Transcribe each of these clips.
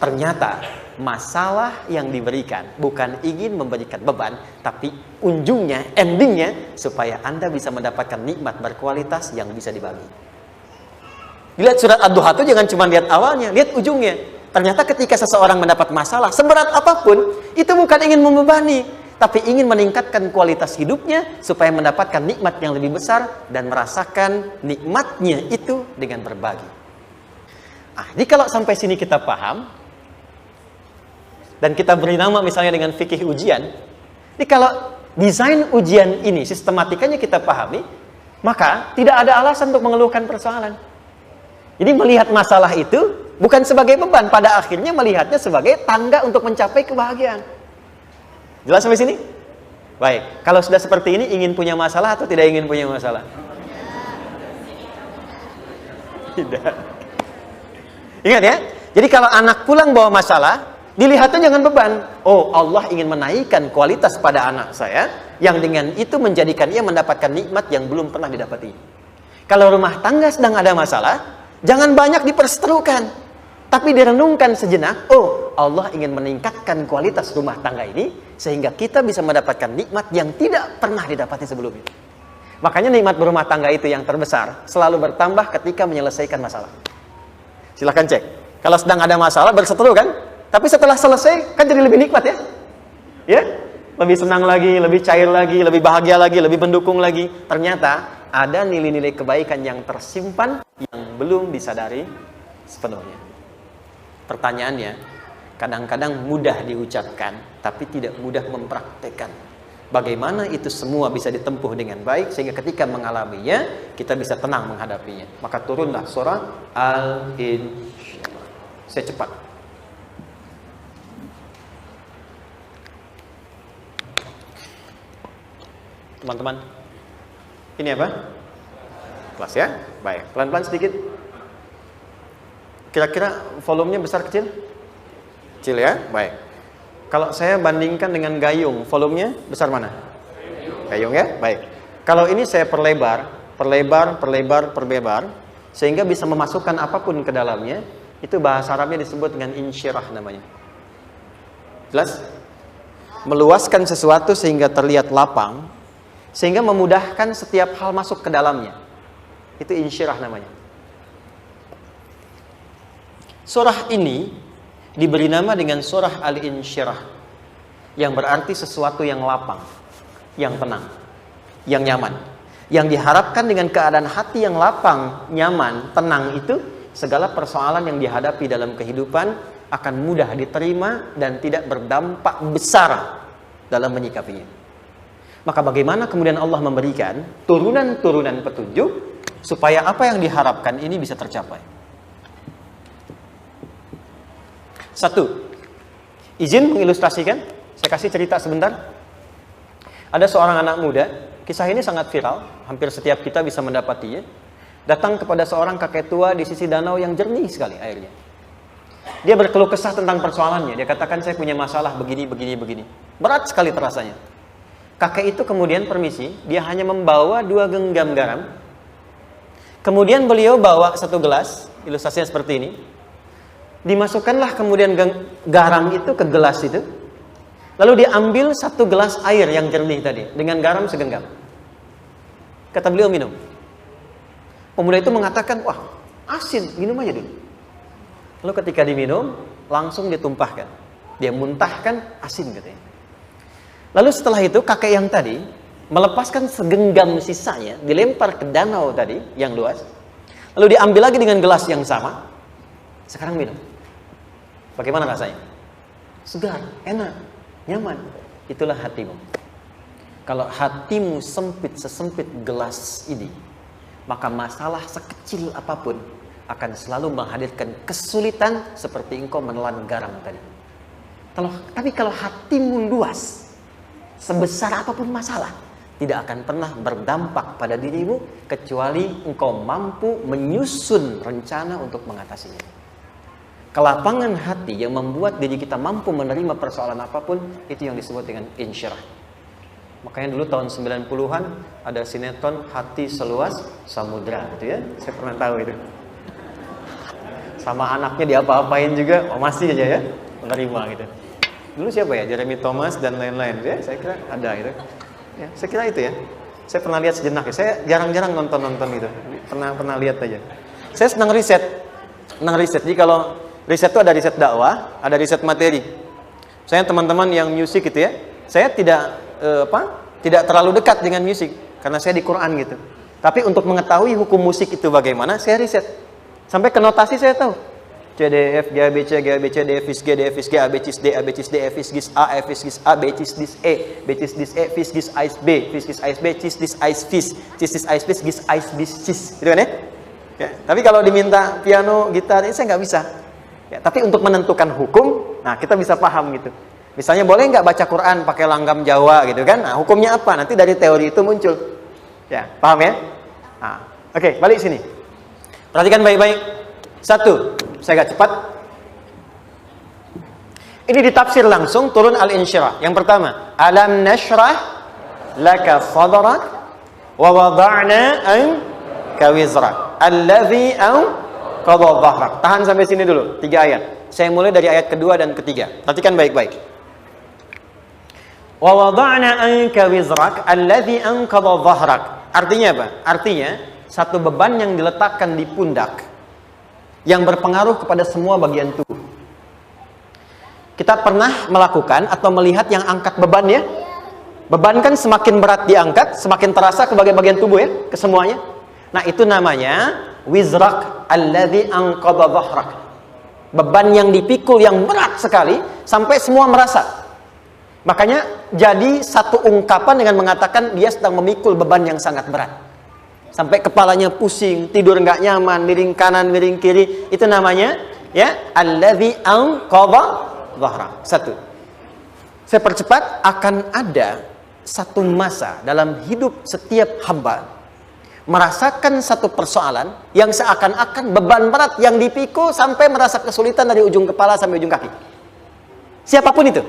Ternyata masalah yang diberikan bukan ingin memberikan beban, tapi ujungnya, endingnya, supaya Anda bisa mendapatkan nikmat berkualitas yang bisa dibagi. Lihat surat Ad-Duha itu jangan cuma lihat awalnya, lihat ujungnya. Ternyata ketika seseorang mendapat masalah, seberat apapun, itu bukan ingin membebani, tapi ingin meningkatkan kualitas hidupnya supaya mendapatkan nikmat yang lebih besar dan merasakan nikmatnya itu dengan berbagi. Jadi kalau sampai sini kita paham, dan kita beri nama misalnya dengan fikih ujian, jadi kalau desain ujian ini, sistematikanya kita pahami, maka tidak ada alasan untuk mengeluhkan persoalan. Jadi melihat masalah itu bukan sebagai beban, pada akhirnya melihatnya sebagai tangga untuk mencapai kebahagiaan. Jelas sampai sini? Baik, kalau sudah seperti ini, ingin punya masalah atau tidak ingin punya masalah? Tidak. Ingat ya, jadi kalau anak pulang bawa masalah, dilihatnya jangan beban. Oh, Allah ingin menaikkan kualitas pada anak saya, yang dengan itu menjadikan ia mendapatkan nikmat yang belum pernah didapati. Kalau rumah tangga sedang ada masalah, jangan banyak diperseterukan, tapi direnungkan sejenak. Oh, Allah ingin meningkatkan kualitas rumah tangga ini, sehingga kita bisa mendapatkan nikmat yang tidak pernah didapati sebelumnya. Makanya nikmat berumah tangga itu yang terbesar, selalu bertambah ketika menyelesaikan masalah. Silahkan cek. Kalau sedang ada masalah, berseteru kan? Tapi setelah selesai, kan jadi lebih nikmat ya? Ya? Lebih senang lagi, lebih cair lagi, lebih bahagia lagi, lebih mendukung lagi. Ternyata ada nilai-nilai kebaikan yang tersimpan yang belum disadari sepenuhnya. Pertanyaannya, kadang-kadang mudah diucapkan, tapi tidak mudah mempraktekkan. Bagaimana itu semua bisa ditempuh dengan baik, sehingga ketika mengalaminya, kita bisa tenang menghadapinya. Maka turunlah surah Al-Insyirah. Saya cepat. Teman-teman, ini apa? Kelas ya? Baik, pelan-pelan sedikit. Kira-kira volumenya besar kecil? Kecil ya? Baik. Kalau saya bandingkan dengan gayung, volumenya besar mana? Gayung ya? Baik. Kalau ini saya perlebar, sehingga bisa memasukkan apapun ke dalamnya, itu bahasa Arabnya disebut dengan insyirah namanya. Jelas? Meluaskan sesuatu sehingga terlihat lapang, sehingga memudahkan setiap hal masuk ke dalamnya. Itu insyirah namanya. Surah ini diberi nama dengan surah Al-Insyirah, yang berarti sesuatu yang lapang, yang tenang, yang nyaman. Yang diharapkan dengan keadaan hati yang lapang, nyaman, tenang itu, segala persoalan yang dihadapi dalam kehidupan akan mudah diterima dan tidak berdampak besar dalam menyikapinya. Maka bagaimana kemudian Allah memberikan turunan-turunan petunjuk supaya apa yang diharapkan ini bisa tercapai? Satu, izin mengilustrasikan. Saya kasih cerita sebentar. Ada seorang anak muda, kisah ini sangat viral, hampir setiap kita bisa mendapatinya. Datang kepada seorang kakek tua di sisi danau yang jernih sekali airnya. Dia berkeluh kesah tentang persoalannya. Dia katakan, saya punya masalah begini. Berat sekali terasanya. Kakek itu kemudian permisi, dia hanya membawa 2 genggam garam. Kemudian beliau bawa 1 gelas, ilustrasinya seperti ini. Dimasukkanlah kemudian garam itu ke gelas itu. Lalu diambil 1 gelas air yang jernih tadi, dengan garam segenggam. Kata beliau, minum. Pemuda itu mengatakan, wah asin, minum aja dulu. Lalu ketika diminum, langsung ditumpahkan. Dia muntahkan, asin katanya. Lalu setelah itu kakek yang tadi melepaskan segenggam sisanya, dilempar ke danau tadi yang luas. Lalu diambil lagi dengan gelas yang sama. Sekarang minum. Bagaimana rasanya? Segar, enak, nyaman. Itulah hatimu. Kalau hatimu sempit sesempit gelas ini, maka masalah sekecil apapun akan selalu menghadirkan kesulitan seperti engkau menelan garam tadi. Tapi kalau hatimu luas, sebesar apapun masalah, tidak akan pernah berdampak pada dirimu kecuali engkau mampu menyusun rencana untuk mengatasinya. Kelapangan hati yang membuat diri kita mampu menerima persoalan apapun, itu yang disebut dengan insyirah. Makanya dulu tahun 90-an ada sinetron Hati Seluas Samudra, gitu ya. Saya pernah tahu itu. sama anaknya diapa-apain juga, masih aja ya menerima gitu. Dulu siapa ya, Jeremy Thomas dan lain-lain ya, saya kira ada gitu ya, saya kira itu ya. Saya pernah lihat sejenak ya, saya jarang-jarang nonton itu, pernah lihat aja. Saya senang riset. Jadi kalau riset itu ada riset dakwah, ada riset materi. Saya teman-teman yang musik gitu ya, saya tidak terlalu dekat dengan musik karena saya di Quran gitu. Tapi untuk mengetahui hukum musik itu bagaimana, saya riset. Sampai ke notasi saya tahu. C, D, F, G, A, B, C, G, A, B, C, D, F, G, D, F, G, A, B, C, D, A, B, C, D, F, G, A, F, G, A, B, C, D, E, B, C, D, E, F, G, Ais, B, F, G, Ais, B, C, D, Ais, Fis, C, D, Ais, B, G, Ais, B, Cis. Gitu kan ya? Ya? Tapi kalau diminta piano, gitar, ini saya nggak bisa. Ya, tapi untuk menentukan hukum, nah kita bisa paham gitu. Misalnya boleh nggak baca Quran pakai langgam Jawa gitu kan? Nah hukumnya apa? Nanti dari teori itu muncul. Ya, paham ya? Nah, oke, balik sini. Perhatikan baik-baik. Satu, saya agak cepat. Ini ditafsir langsung turun Al-Insyirah. Yang pertama, alam nashrah laka sadrak wa wada'na anka wizrak allazi anqadha dhahrak. Tahan sampai sini dulu, 3 ayat. Saya mulai dari ayat kedua dan ketiga. Perhatikan baik-baik. Wa wada'na anka wizrak allazi anqadha dhahrak. Artinya apa? Artinya satu beban yang diletakkan di pundak yang berpengaruh kepada semua bagian tubuh. Kita pernah melakukan atau melihat yang angkat beban ya? Beban kan semakin berat diangkat, semakin terasa ke bagian tubuh ya, ke semuanya. Nah, itu namanya wizrak alladzi anqadha dhahrak. Beban yang dipikul yang berat sekali sampai semua merasa. Makanya jadi satu ungkapan dengan mengatakan dia sedang memikul beban yang sangat berat. Sampai kepalanya pusing, tidur nggak nyaman, miring kanan, miring kiri. Itu namanya ya allazi anqadha dhahrak. Satu. Saya percepat, akan ada satu masa dalam hidup setiap hamba merasakan satu persoalan yang seakan-akan beban berat yang dipikul sampai merasa kesulitan dari ujung kepala sampai ujung kaki. Siapapun itu.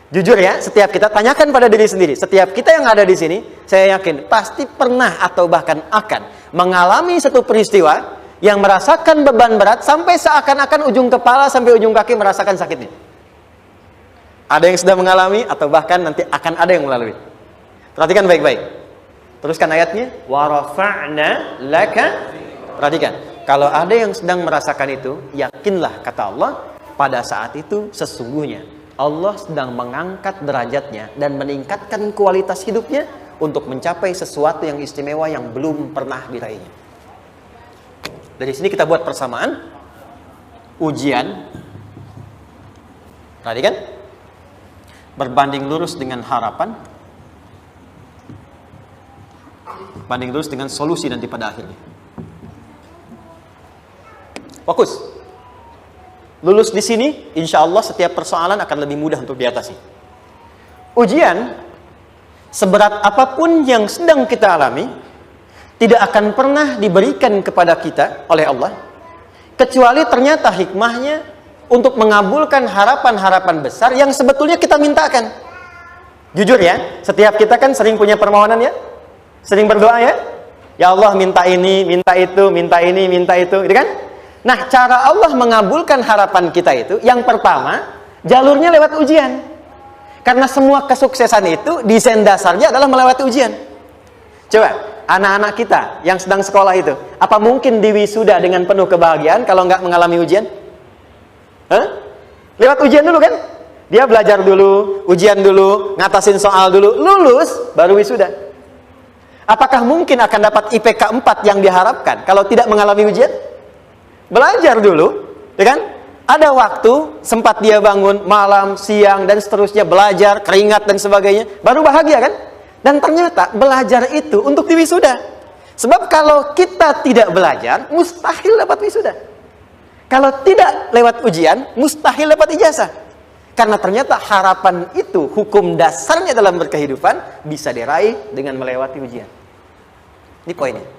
Jujur ya, setiap kita tanyakan pada diri sendiri. Setiap kita yang ada di sini, saya yakin pasti pernah atau bahkan akan mengalami satu peristiwa yang merasakan beban berat sampai seakan-akan ujung kepala sampai ujung kaki merasakan sakitnya. Ada yang sudah mengalami atau bahkan nanti akan ada yang melalui. Perhatikan baik-baik. Teruskan ayatnya. Wa rafa'na laka. Perhatikan. Kalau ada yang sedang merasakan itu, yakinlah kata Allah, pada saat itu sesungguhnya Allah sedang mengangkat derajatnya dan meningkatkan kualitas hidupnya untuk mencapai sesuatu yang istimewa yang belum pernah diraihnya. Dari sini kita buat persamaan. Ujian. Tadi kan? Berbanding lurus dengan harapan. Banding lurus dengan solusi nanti pada akhirnya. Fokus. Lulus di sini, insya Allah setiap persoalan akan lebih mudah untuk diatasi. Ujian, seberat apapun yang sedang kita alami, tidak akan pernah diberikan kepada kita oleh Allah, kecuali ternyata hikmahnya untuk mengabulkan harapan-harapan besar yang sebetulnya kita mintakan. Jujur ya, setiap kita kan sering punya permohonan ya, sering berdoa ya, ya Allah minta ini, minta itu, minta ini, minta itu, gitu kan? Nah, cara Allah mengabulkan harapan kita itu, yang pertama, jalurnya lewat ujian. Karena semua kesuksesan itu, desain dasarnya adalah melewati ujian. Coba, anak-anak kita yang sedang sekolah itu, apa mungkin di wisuda dengan penuh kebahagiaan kalau nggak mengalami ujian? Hah? Lewat ujian dulu kan? Dia belajar dulu, ujian dulu, ngatasin soal dulu, lulus, baru wisuda. Apakah mungkin akan dapat IPK 4 yang diharapkan kalau tidak mengalami ujian? Belajar dulu, ya kan? Ada waktu, sempat dia bangun malam, siang, dan seterusnya belajar, keringat dan sebagainya, baru bahagia kan? Dan ternyata belajar itu untuk diwisuda. Sebab kalau kita tidak belajar, mustahil dapat wisuda. Kalau tidak lewat ujian, mustahil dapat ijazah. Karena ternyata harapan itu, hukum dasarnya dalam berkehidupan, bisa diraih dengan melewati ujian. Ini poinnya.